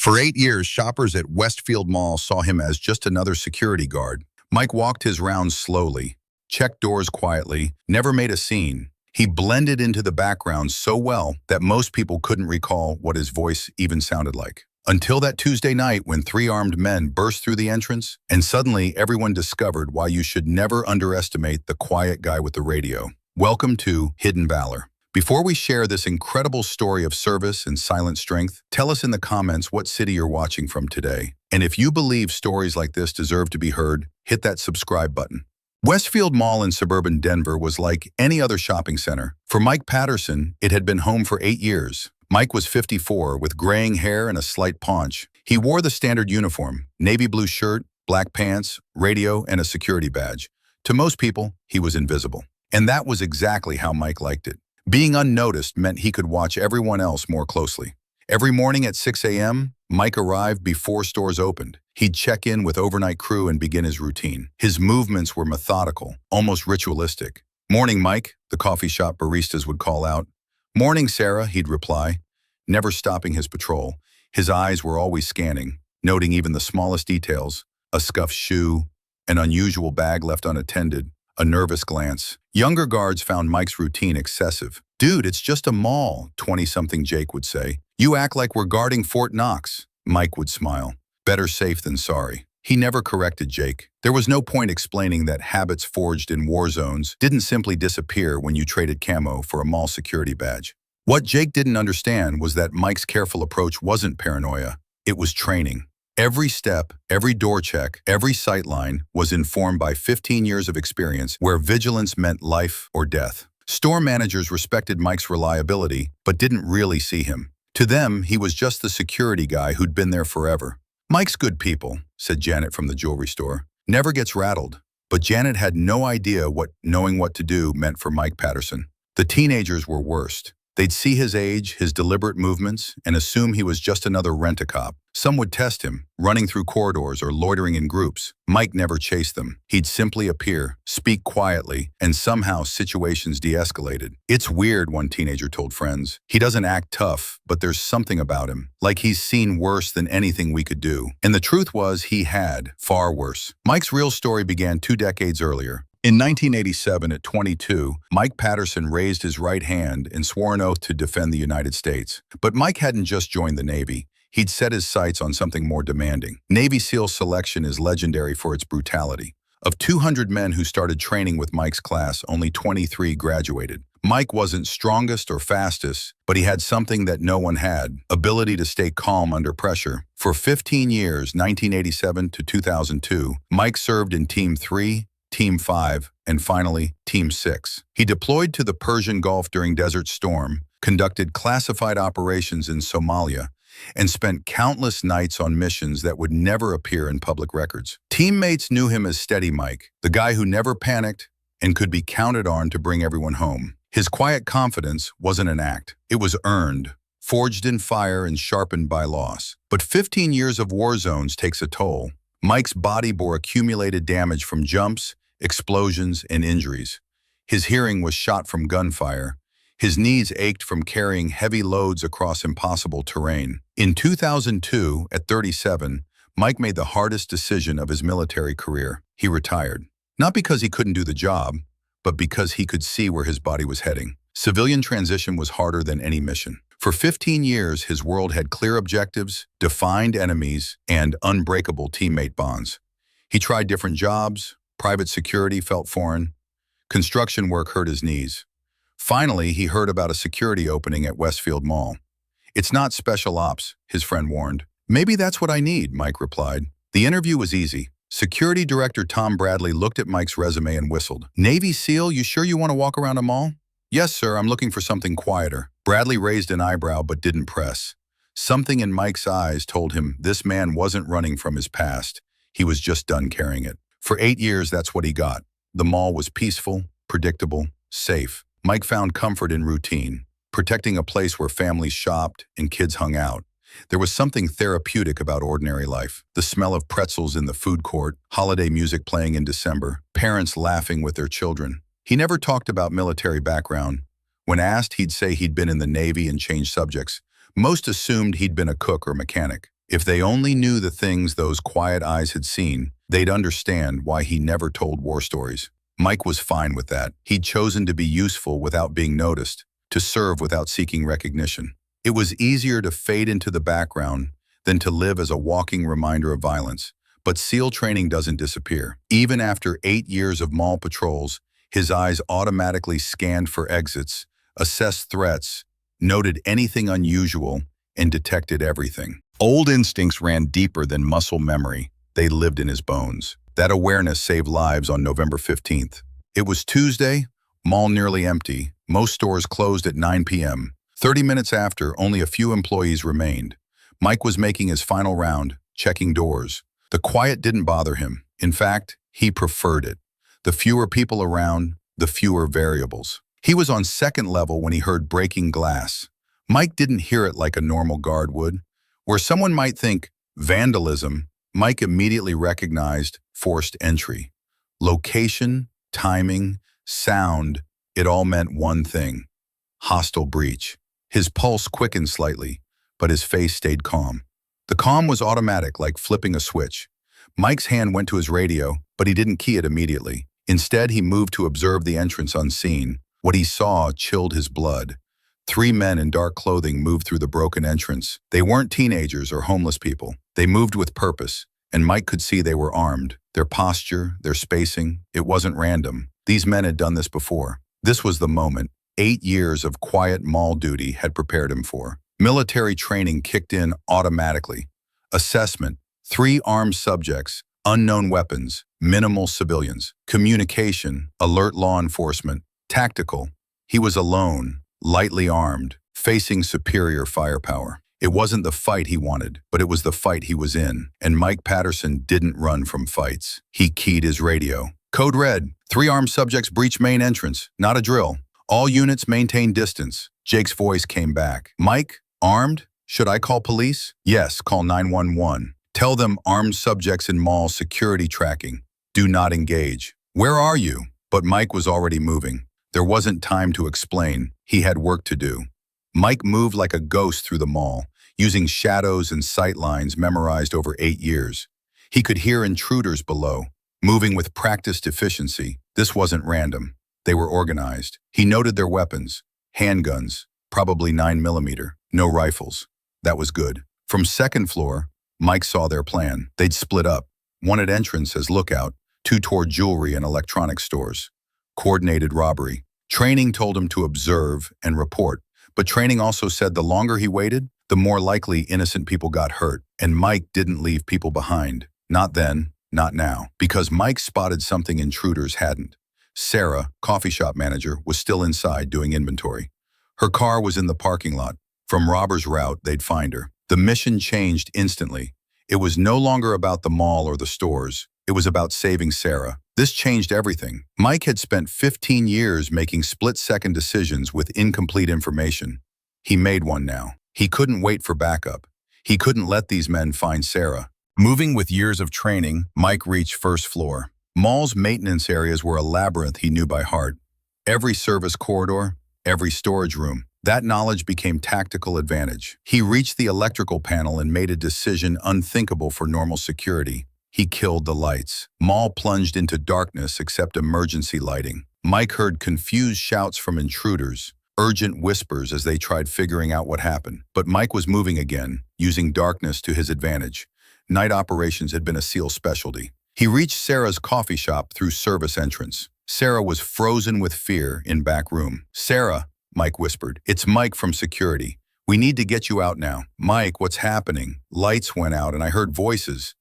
For 8 years, shoppers at Westfield Mall saw him as just another security guard. Mike walked his rounds slowly, checked doors quietly, never made a scene. He blended into the background so well that most people couldn't recall what his voice even sounded like. Until that Tuesday night when three armed men burst through the entrance, and suddenly everyone discovered why you should never underestimate the quiet guy with the radio. Welcome to Hidden Valor. Before we share this incredible story of service and silent strength, tell us in the comments what city you're watching from today. And if you believe stories like this deserve to be heard, hit that subscribe button. Westfield Mall in suburban Denver was like any other shopping center. For Mike Patterson, it had been home for 8 years. Mike was 54, with graying hair and a slight paunch. He wore the standard uniform, navy blue shirt, black pants, radio, and a security badge. To most people, he was invisible. And that was exactly how Mike liked it. Being unnoticed meant he could watch everyone else more closely. Every morning at 6 a.m., Mike arrived before stores opened. He'd check in with overnight crew and begin his routine. His movements were methodical, almost ritualistic. "Morning, Mike," the coffee shop baristas would call out. "Morning, Sarah," he'd reply, never stopping his patrol. His eyes were always scanning, noting even the smallest details: a scuffed shoe, an unusual bag left unattended, a nervous glance. Younger guards found Mike's routine excessive. "Dude, it's just a mall," 20-something Jake would say. "You act like we're guarding Fort Knox." Mike would smile. Better safe than sorry. He never corrected Jake. There was no point explaining that habits forged in war zones didn't simply disappear when you traded camo for a mall security badge. What Jake didn't understand was that Mike's careful approach wasn't paranoia. It was training. Every step, every door check, every sightline was informed by 15 years of experience where vigilance meant life or death. Store managers respected Mike's reliability, but didn't really see him. To them, he was just the security guy who'd been there forever. "Mike's good people," said Janet from the jewelry store. "Never gets rattled." But Janet had no idea what knowing what to do meant for Mike Patterson. The teenagers were worst. They'd see his age, his deliberate movements, and assume he was just another rent-a-cop. Some would test him, running through corridors or loitering in groups. Mike never chased them. He'd simply appear, speak quietly, and somehow situations de-escalated. "It's weird," one teenager told friends. "He doesn't act tough, but there's something about him, like he's seen worse than anything we could do." And the truth was, he had, far worse. Mike's real story began 2 decades earlier. In 1987, at 22, Mike Patterson raised his right hand and swore an oath to defend the United States. But Mike hadn't just joined the Navy. He'd set his sights on something more demanding. Navy SEAL selection is legendary for its brutality. Of 200 men who started training with Mike's class, only 23 graduated. Mike wasn't strongest or fastest, but he had something that no one had: ability to stay calm under pressure. For 15 years, 1987 to 2002, Mike served in Team 3, Team 5, and finally, Team 6. He deployed to the Persian Gulf during Desert Storm, conducted classified operations in Somalia, and spent countless nights on missions that would never appear in public records. Teammates knew him as Steady Mike, the guy who never panicked and could be counted on to bring everyone home. His quiet confidence wasn't an act. It was earned, forged in fire and sharpened by loss. But 15 years of war zones takes a toll. Mike's body bore accumulated damage from jumps, explosions, and injuries. His hearing was shot from gunfire. His knees ached from carrying heavy loads across impossible terrain. In 2002, at 37, Mike made the hardest decision of his military career. He retired. Not because he couldn't do the job, but because he could see where his body was heading. Civilian transition was harder than any mission. For 15 years, his world had clear objectives, defined enemies, and unbreakable teammate bonds. He tried different jobs. Private security felt foreign. Construction work hurt his knees. Finally, he heard about a security opening at Westfield Mall. "It's not special ops," his friend warned. "Maybe that's what I need," Mike replied. The interview was easy. Security Director Tom Bradley looked at Mike's resume and whistled. "Navy SEAL, you sure you want to walk around a mall?" "Yes, sir, I'm looking for something quieter." Bradley raised an eyebrow but didn't press. Something in Mike's eyes told him this man wasn't running from his past. He was just done carrying it. For 8 years, that's what he got. The mall was peaceful, predictable, safe. Mike found comfort in routine, protecting a place where families shopped and kids hung out. There was something therapeutic about ordinary life. The smell of pretzels in the food court, holiday music playing in December, parents laughing with their children. He never talked about military background. When asked, he'd say he'd been in the Navy and changed subjects. Most assumed he'd been a cook or mechanic. If they only knew the things those quiet eyes had seen, they'd understand why he never told war stories. Mike was fine with that. He'd chosen to be useful without being noticed, to serve without seeking recognition. It was easier to fade into the background than to live as a walking reminder of violence. But SEAL training doesn't disappear. Even after 8 years of mall patrols, his eyes automatically scanned for exits, assessed threats, noted anything unusual, and detected everything. Old instincts ran deeper than muscle memory. They lived in his bones. That awareness saved lives on November 15th. It was Tuesday, mall nearly empty. Most stores closed at 9 p.m. 30 minutes after, only a few employees remained. Mike was making his final round, checking doors. The quiet didn't bother him. In fact, he preferred it. The fewer people around, the fewer variables. He was on second level when he heard breaking glass. Mike didn't hear it like a normal guard would. Where someone might think vandalism, Mike immediately recognized forced entry. Location, timing, sound, it all meant one thing: hostile breach. His pulse quickened slightly, but his face stayed calm. The calm was automatic, like flipping a switch. Mike's hand went to his radio, but he didn't key it immediately. Instead, he moved to observe the entrance unseen. What he saw chilled his blood. 3 men in dark clothing moved through the broken entrance. They weren't teenagers or homeless people. They moved with purpose, and Mike could see they were armed. Their posture, their spacing, it wasn't random. These men had done this before. This was the moment 8 years of quiet mall duty had prepared him for. Military training kicked in automatically. Assessment: 3 armed subjects, unknown weapons, minimal civilians. Communication: alert law enforcement. Tactical: he was alone, lightly armed, facing superior firepower. It wasn't the fight he wanted, but it was the fight he was in. And Mike Patterson didn't run from fights. He keyed his radio. Code red: 3 armed subjects breach main entrance. Not a drill. All units maintain distance. Jake's voice came back. Mike, armed? Should I call police? Yes, call 911. Tell them armed subjects in mall security tracking. Do not engage. Where are you? But Mike was already moving. There wasn't time to explain. He had work to do. Mike moved like a ghost through the mall, using shadows and sight lines memorized over 8 years. He could hear intruders below, moving with practiced efficiency. This wasn't random. They were organized. He noted their weapons: handguns, probably 9mm, no rifles. That was good. From second floor, Mike saw their plan. They'd split up. 1 at entrance as lookout, 2 toward jewelry and electronic stores. Coordinated robbery. Training told him to observe and report, but training also said the longer he waited, the more likely innocent people got hurt. And Mike didn't leave people behind. Not then, not now. Because Mike spotted something intruders hadn't. Sarah, coffee shop manager, was still inside doing inventory. Her car was in the parking lot. From robbers' route, they'd find her. The mission changed instantly. It was no longer about the mall or the stores. It was about saving Sarah. This changed everything. Mike had spent 15 years making split-second decisions with incomplete information. He made one now. He couldn't wait for backup. He couldn't let these men find Sarah. Moving with years of training, Mike reached first floor. Mall's maintenance areas were a labyrinth he knew by heart. Every service corridor, every storage room. That knowledge became tactical advantage. He reached the electrical panel and made a decision unthinkable for normal security. He killed the lights. Mall plunged into darkness except emergency lighting. Mike heard confused shouts from intruders, urgent whispers as they tried figuring out what happened. But Mike was moving again, using darkness to his advantage. Night operations had been a SEAL specialty. He reached Sarah's coffee shop through service entrance. Sarah was frozen with fear in back room. "Sarah," Mike whispered, "it's Mike from security. We need to get you out now." "Mike, what's happening?" "Lights went out and I heard voices."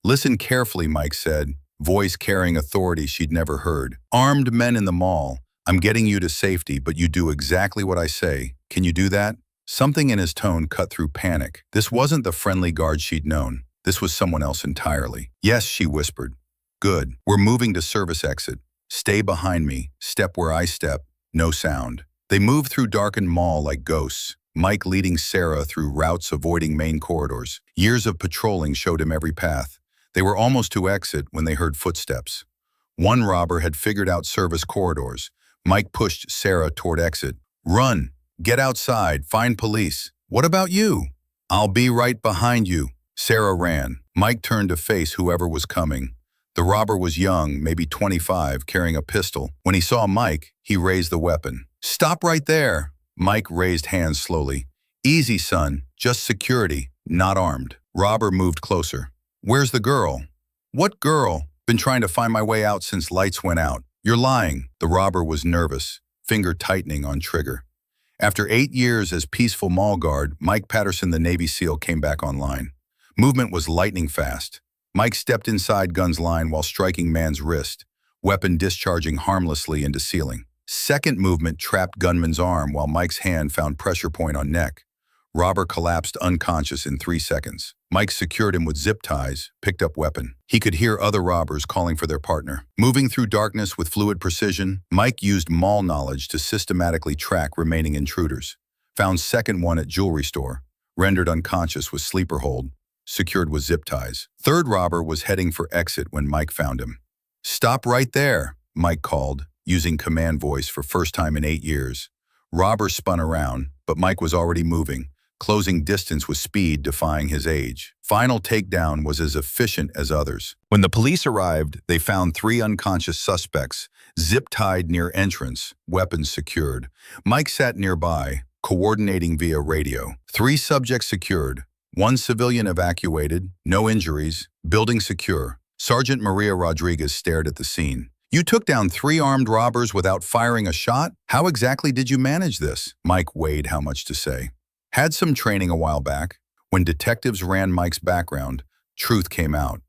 "Listen carefully," Mike said, voice carrying authority she'd never heard. "Armed men in the mall. I'm getting you to safety, but you do exactly what I say. Can you do that?" Something in his tone cut through panic. This wasn't the friendly guard she'd known. This was someone else entirely. "Yes," she whispered. "Good. We're moving to service exit. Stay behind me. Step where I step. No sound." They moved through darkened mall like ghosts, Mike leading Sarah through routes avoiding main corridors. Years of patrolling showed him every path. They were almost to exit when they heard footsteps. One robber had figured out service corridors. Mike pushed Sarah toward exit. "Run! Get outside! Find police!" "What about you?" "I'll be right behind you." Sarah ran. Mike turned to face whoever was coming. The robber was young, maybe 25, carrying a pistol. When he saw Mike, he raised the weapon. "Stop right there!" Mike raised hands slowly. "Easy, son. Just security, not armed." Robber moved closer. "Where's the girl?" "What girl? Been trying to find my way out since lights went out." "You're lying." The robber was nervous, finger tightening on trigger. After 8 years as peaceful mall guard, Mike Patterson, the Navy SEAL, came back online. Movement was lightning fast. Mike stepped inside gun's line while striking man's wrist, weapon discharging harmlessly into ceiling. Second movement trapped gunman's arm while Mike's hand found pressure point on neck. Robber collapsed unconscious in 3 seconds. Mike secured him with zip ties, picked up weapon. He could hear other robbers calling for their partner. Moving through darkness with fluid precision, Mike used mall knowledge to systematically track remaining intruders. Found second one at jewelry store, rendered unconscious with sleeper hold, secured with zip ties. Third robber was heading for exit when Mike found him. "Stop right there," Mike called, using command voice for first time in 8 years. Robber spun around, but Mike was already moving, closing distance with speed defying his age. Final takedown was as efficient as others. When the police arrived, they found 3 unconscious suspects, zip-tied near entrance, weapons secured. Mike sat nearby, coordinating via radio. 3 subjects secured, 1 civilian evacuated, no injuries, building secure. Sergeant Maria Rodriguez stared at the scene. "You took down 3 armed robbers without firing a shot? How exactly did you manage this?" Mike weighed how much to say. "Had some training a while back." When detectives ran Mike's background, truth came out.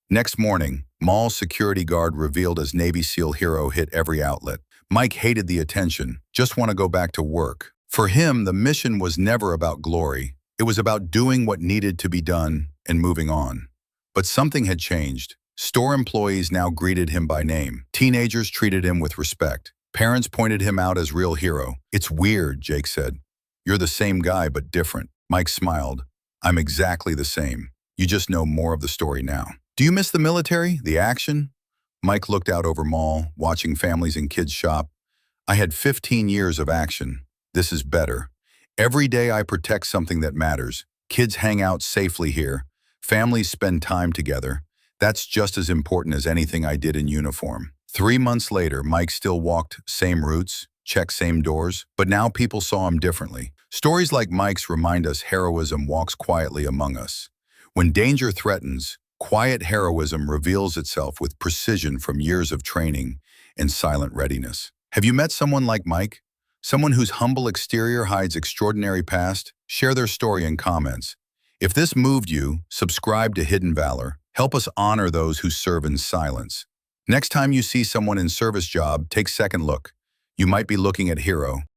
Next morning, mall security guard revealed as Navy SEAL hero hit every outlet. Mike hated the attention, just want to go back to work. For him, the mission was never about glory. It was about doing what needed to be done and moving on. But something had changed. Store employees now greeted him by name. Teenagers treated him with respect. Parents pointed him out as real hero. "It's weird," Jake said. "You're the same guy, but different." Mike smiled. "I'm exactly the same. You just know more of the story now." "Do you miss the military, the action?" Mike looked out over mall, watching families and kids shop. "I had 15 years of action. This is better. Every day I protect something that matters. Kids hang out safely here. Families spend time together. That's just as important as anything I did in uniform." 3 months later, Mike still walked same routes, checked same doors, but now people saw him differently. Stories like Mike's remind us heroism walks quietly among us. When danger threatens, quiet heroism reveals itself with precision from years of training and silent readiness. Have you met someone like Mike? Someone whose humble exterior hides extraordinary past? Share their story in comments. If this moved you, subscribe to Hidden Valor. Help us honor those who serve in silence. Next time you see someone in service job, take second look. You might be looking at hero.